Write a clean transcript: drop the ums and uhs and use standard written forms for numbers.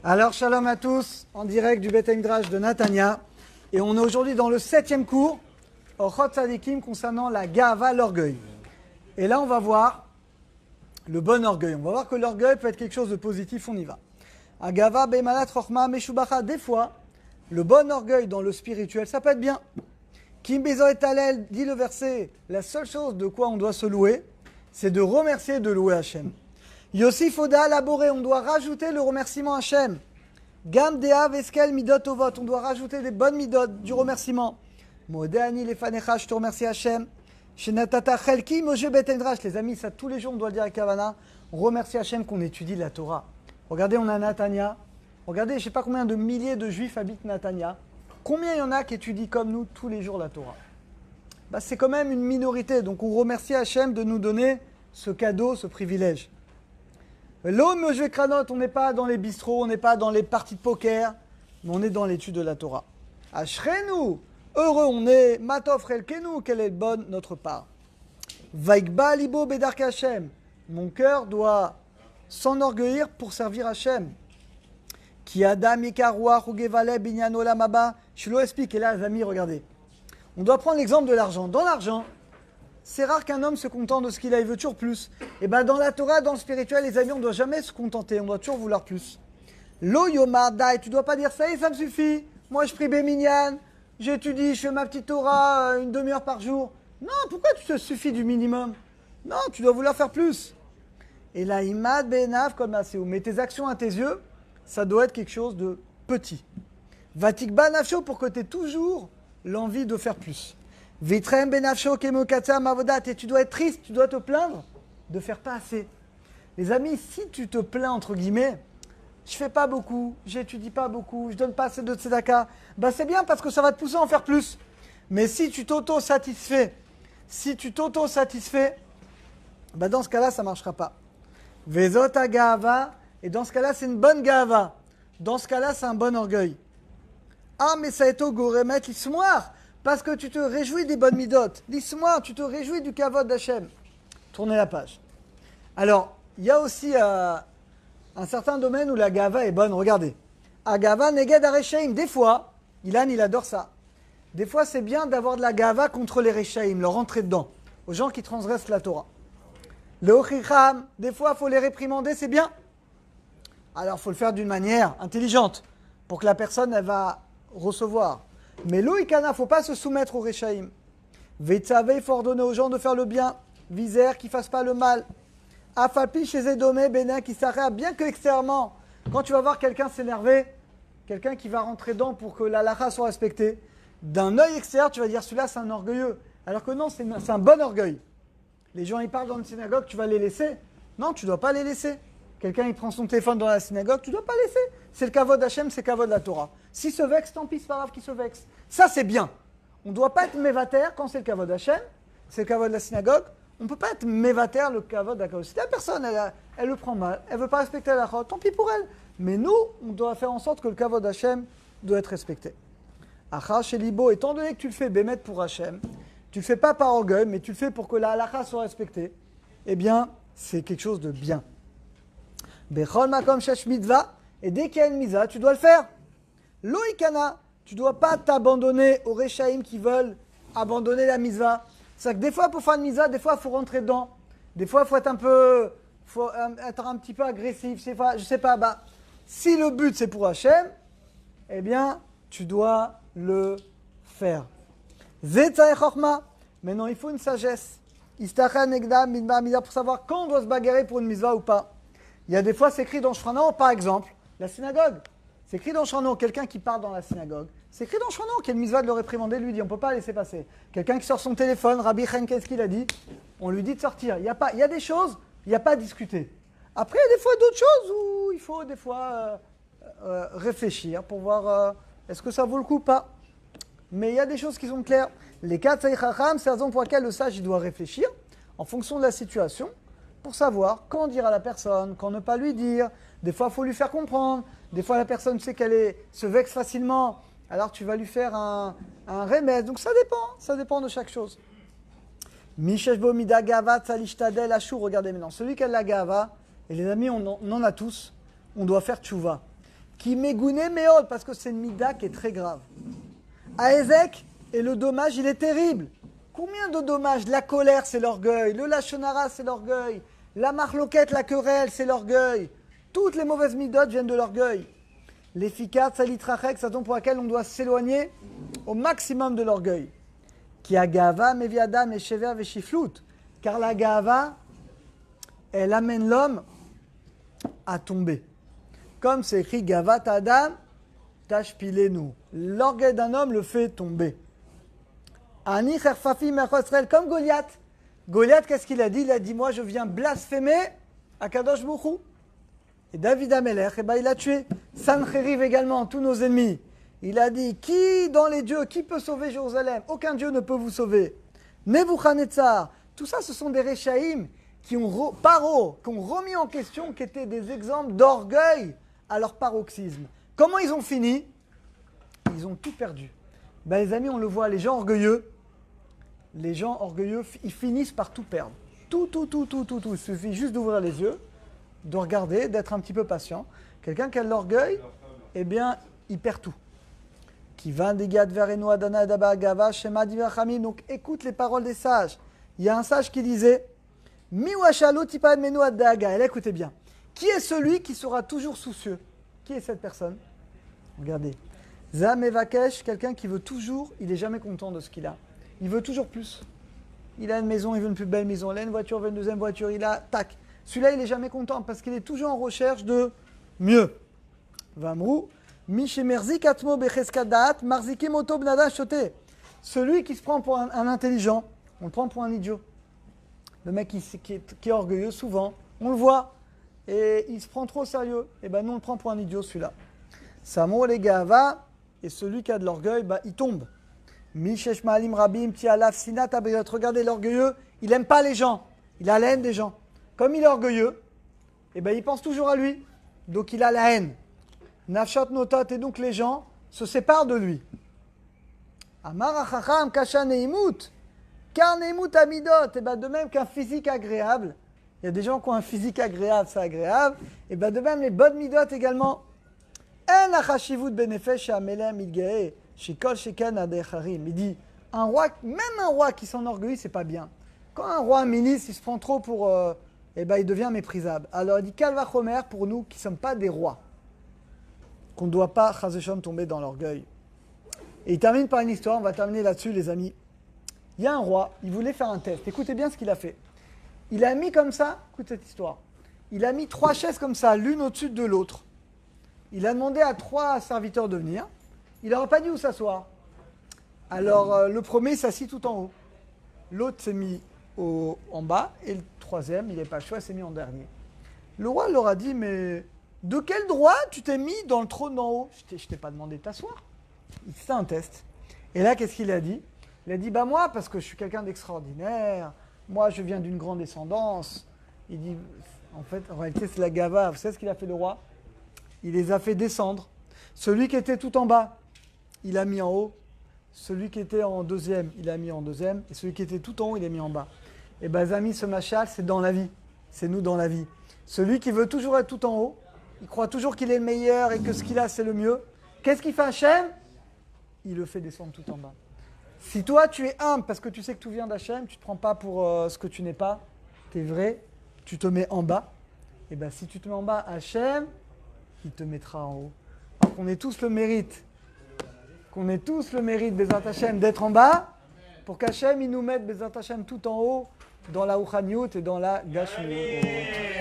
Alors, shalom à tous, en direct du Beth Midrash de Natania. Et on est aujourd'hui dans le 7e cours, Orchot Tzadikim, concernant la Gava, l'orgueil. Et là, on va voir le bon orgueil. On va voir que l'orgueil peut être quelque chose de positif, on y va. Agava, Beimalat, Chochma, Meshubacha. Des fois, le bon orgueil dans le spirituel, ça peut être bien. Kim Bezo et Talel, dit le verset, la seule chose de quoi on doit se louer, c'est de remercier et de louer Hachem. Yossi Foda laboré, on doit rajouter le remerciement Hachem. Gam Dea Veskel Midot Ovot, on doit rajouter des bonnes midot, du remerciement. Modéani Lefanecha, je te remercie Hachem. Shenatata Chelki Moshe Bet Midrash, les amis, ça tous les jours on doit le dire à Kavana. On remercie Hachem qu'on étudie la Torah. Regardez, on a Natania. Regardez, je ne sais pas combien de milliers de juifs habitent Natania. Combien il y en a qui étudient comme nous tous les jours la Torah? C'est quand même une minorité, donc on remercie Hachem de nous donner ce cadeau, ce privilège. L'homme Moshe Kranot, on n'est pas dans les bistrots, on n'est pas dans les parties de poker, mais on est dans l'étude de la Torah. Ashrenu, heureux on est, Matov Relkenu, quelle est bonne notre part. Vaikba libo bedark Hachem, mon cœur doit s'enorgueillir pour servir Hachem. Ki adam ikaroua rugevale binyano lamaba. Shilo explique, et là les amis, regardez. On doit prendre l'exemple de l'argent. Dans l'argent, c'est rare qu'un homme se contente de ce qu'il a, il veut toujours plus. Et bien dans la Torah, dans le spirituel, les amis, on ne doit jamais se contenter, on doit toujours vouloir plus. Lo yomar dai, tu ne dois pas dire ça y est, ça me suffit. Moi je prie Béminyan, j'étudie, je fais ma petite Torah une demi-heure par jour. Non, pourquoi tu te suffis du minimum? Non, tu dois vouloir faire plus. Et là, imad benav comme aseo. Mais tes actions à tes yeux, ça doit être quelque chose de petit. Vatikba nafsho pour que tu aies toujours l'envie de faire plus. Vitrem benafsho kemokatsa mavodat. Et tu dois être triste, tu dois te plaindre de faire pas assez. Les amis, si tu te plains entre guillemets, je fais pas beaucoup, j'étudie pas beaucoup, je donne pas assez de tzedaka, c'est bien parce que ça va te pousser à en faire plus. Mais si tu t'auto-satisfais, dans ce cas-là, ça marchera pas. Vezot agava, et dans ce cas-là, c'est une bonne gava. Dans ce cas-là, c'est un bon orgueil. Ah, mais ça est au goremet l'ismoir, parce que tu te réjouis des bonnes midot. L'ismoir, tu te réjouis du kavod d'Hachem. Tournez la page. Alors, il y a aussi un certain domaine où la gava est bonne. Regardez. Agava neged areshaim. Des fois, il adore ça. Des fois, c'est bien d'avoir de la gava contre les reshaim, leur rentrer dedans, aux gens qui transgressent la Torah. Le ochicham, des fois, il faut les réprimander, c'est bien. Alors, il faut le faire d'une manière intelligente, pour que la personne, elle va recevoir. Mais l'oikana, il ne faut pas se soumettre aux reshaim. Veitzavé, il faut ordonner aux gens de faire le bien. Viser, qu'ils ne fassent pas le mal. Afalpi, chez Edomé, Bénin, qui s'arrête, bien que extérieurement, quand tu vas voir quelqu'un s'énerver, quelqu'un qui va rentrer dedans pour que la halakha soit respectée, d'un œil extérieur, tu vas dire, celui-là, c'est un orgueilleux. Alors que non, c'est un bon orgueil. Les gens, ils parlent dans une synagogue, tu vas les laisser? Non, tu ne dois pas les laisser. Quelqu'un, il prend son téléphone dans la synagogue, tu ne dois pas laisser. C'est le kavod d'Hachem, c'est le kavod de la Torah. S'il se vexe, tant pis, c'est pas grave qu'il se vexe. Ça, c'est bien. On ne doit pas être mévater quand c'est le kavod d'Hachem, c'est le kavod de la synagogue. On ne peut pas être mévater le kavod de la Torah. Si la personne, elle le prend mal, elle ne veut pas respecter la Torah, tant pis pour elle. Mais nous, on doit faire en sorte que le kavod d'Hachem doit être respecté. Achar shelibo, étant donné que tu le fais bémet pour Hachem, tu ne le fais pas par orgueil, mais tu le fais pour que la halakha soit respectée, eh bien, c'est quelque chose de bien. Bechol makom shesh mitzvah, et dès qu'il y a une mitzvah, tu dois le faire. Loïkana, tu ne dois pas t'abandonner aux reshaïm qui veulent abandonner la mitzvah. C'est-à-dire que des fois, pour faire une mitzvah, des fois, il faut rentrer dedans. Des fois, il faut être un petit peu agressif. Je sais pas, si le but, c'est pour Hachem, eh bien, tu dois le faire. Zetzae chokma. Maintenant, il faut une sagesse. Istacha negda midbar midar pour savoir quand on doit se bagarrer pour une mitzvah ou pas. Il y a des fois, c'est écrit dans Shranon, par exemple, la synagogue. C'est écrit dans Shranon, quelqu'un qui parle dans la synagogue. C'est écrit dans Shranon qu'il y a une mitzvah de le réprimander, lui dit, on ne peut pas laisser passer. Quelqu'un qui sort son téléphone, Rabbi Chen, qu'est-ce qu'il a dit? On lui dit de sortir. Il y a des choses, il n'y a pas à discuter. Après, il y a des fois d'autres choses où il faut des fois réfléchir pour voir est-ce que ça vaut le coup ou pas. Mais il y a des choses qui sont claires. Les quatre Tzaï Chacham, c'est la raison pour laquelle le sage il doit réfléchir en fonction de la situation pour savoir quand dire à la personne, quand ne pas lui dire. Des fois, il faut lui faire comprendre. Des fois, la personne sait qu'elle se vexe facilement. Alors, tu vas lui faire un remède. Donc, ça dépend de chaque chose. Misheshbo mida gava tzalishtadel ashur. Regardez maintenant, celui qui a de la gava, et les amis, on en a tous. on doit faire tchouva. Qui mégouné méod, parce que c'est une mida qui est très grave. À Ezek, et le dommage, il est terrible. Combien de dommages? La colère, c'est l'orgueil. Le lachonara, c'est l'orgueil. La marloquette, la querelle, c'est l'orgueil. Toutes les mauvaises midotes viennent de l'orgueil. L'efficace, salitrachek, c'est la raison pour laquelle on doit s'éloigner au maximum de l'orgueil. Qui a gava, meviadam, et shever, veshiflout. Car la gava, elle amène l'homme à tomber. Comme c'est écrit Gavat Adam, tashpilenu. L'orgueil d'un homme le fait tomber. Ani cherfafi mechosrel, comme Goliath. Goliath, qu'est-ce qu'il a dit? Il a dit, moi je viens blasphémer Akadosh Baruch Hu. Et David Amelech, il a tué. Sancheriv également, tous nos ennemis. Il a dit, qui dans les dieux, qui peut sauver Jérusalem? Aucun dieu ne peut vous sauver. Nebuchadnezzar, tout ça ce sont des Réchaïm qui ont remis en question, qui étaient des exemples d'orgueil à leur paroxysme. Comment ils ont fini? Ils ont tout perdu. Les amis, on le voit, les gens orgueilleux, ils finissent par tout perdre. Tout. Il suffit juste d'ouvrir les yeux, de regarder, d'être un petit peu patient. Quelqu'un qui a de l'orgueil, eh bien, il perd tout. Donc, écoute les paroles des sages. Il y a un sage qui disait, écoutez bien. Qui est celui qui sera toujours soucieux? Qui est cette personne? Regardez. Zam Evakesh, quelqu'un qui veut toujours, il n'est jamais content de ce qu'il a. Il veut toujours plus. Il a une maison, il veut une plus belle maison. Il a une voiture, il veut une deuxième voiture. Il a, tac. Celui-là, il n'est jamais content parce qu'il est toujours en recherche de mieux. Vamrou, Mishemerzik Atmo Becheskadat, Marzikim Oto Bnada Shote. Celui qui se prend pour un intelligent, on le prend pour un idiot. Le mec qui est orgueilleux, souvent, on le voit. Et il se prend trop au sérieux. Et ben nous, on le prend pour un idiot, celui-là. Samo les gava, et celui qui a de l'orgueil, il tombe. Mishesh Maalim Rabim, Tialaf, Sinat Abayot. Regardez l'orgueilleux, il n'aime pas les gens. Il a la haine des gens. Comme il est orgueilleux, et il pense toujours à lui. Donc il a la haine. Nafshat Notot, et donc les gens se séparent de lui. Amar Achacham, Kasha Neimut. Car Neimut Amidot, de même qu'un physique agréable. Il y a des gens qui ont un physique agréable, c'est agréable. Et de même, les bonnes midot également. En achashivut benefesh amelem idgae, shikol sheken adecharim. Il dit, même un roi qui s'enorgueillit, c'est pas bien. Quand un roi, un ministre, il se prend trop pour... il devient méprisable. Alors il dit, Kalvachomer, pour nous qui ne sommes pas des rois, qu'on ne doit pas, chazeshom, tomber dans l'orgueil. Et il termine par une histoire, on va terminer là-dessus, les amis. Il y a un roi, il voulait faire un test. Écoutez bien ce qu'il a fait. Il a mis comme ça, écoute cette histoire, il a mis 3 chaises comme ça, l'une au-dessus de l'autre. Il a demandé à 3 serviteurs de venir. Il leur a pas dit où s'asseoir. Alors le premier s'assit tout en haut. L'autre s'est mis en bas et le troisième, il n'est pas choix, s'est mis en dernier. Le roi leur a dit, mais de quel droit tu t'es mis dans le trône d'en haut? Je t'ai pas demandé de t'asseoir. C'était un test. Et là, qu'est-ce qu'il a dit? Il a dit, moi, parce que je suis quelqu'un d'extraordinaire. Moi, je viens d'une grande descendance. Il dit, en réalité, c'est la gava. Vous savez ce qu'il a fait le roi? Il les a fait descendre. Celui qui était tout en bas, il a mis en haut. Celui qui était en deuxième, il a mis en deuxième. Et celui qui était tout en haut, il a mis en bas. Et les amis, ce machal, c'est dans la vie. C'est nous dans la vie. Celui qui veut toujours être tout en haut, il croit toujours qu'il est le meilleur et que ce qu'il a, c'est le mieux. Qu'est-ce qu'il fait Hachem? Il le fait descendre tout en bas. Si toi, tu es humble parce que tu sais que tout vient d'Hachem, tu ne te prends pas pour ce que tu n'es pas, tu es vrai, tu te mets en bas. Et si tu te mets en bas, Hachem, il te mettra en haut. Alors qu'on ait tous le mérite, Bezat Hachem, d'être en bas, pour qu'Hachem, il nous mette Bezat Hachem tout en haut, dans la Ouchaniout et dans la Gashmiut.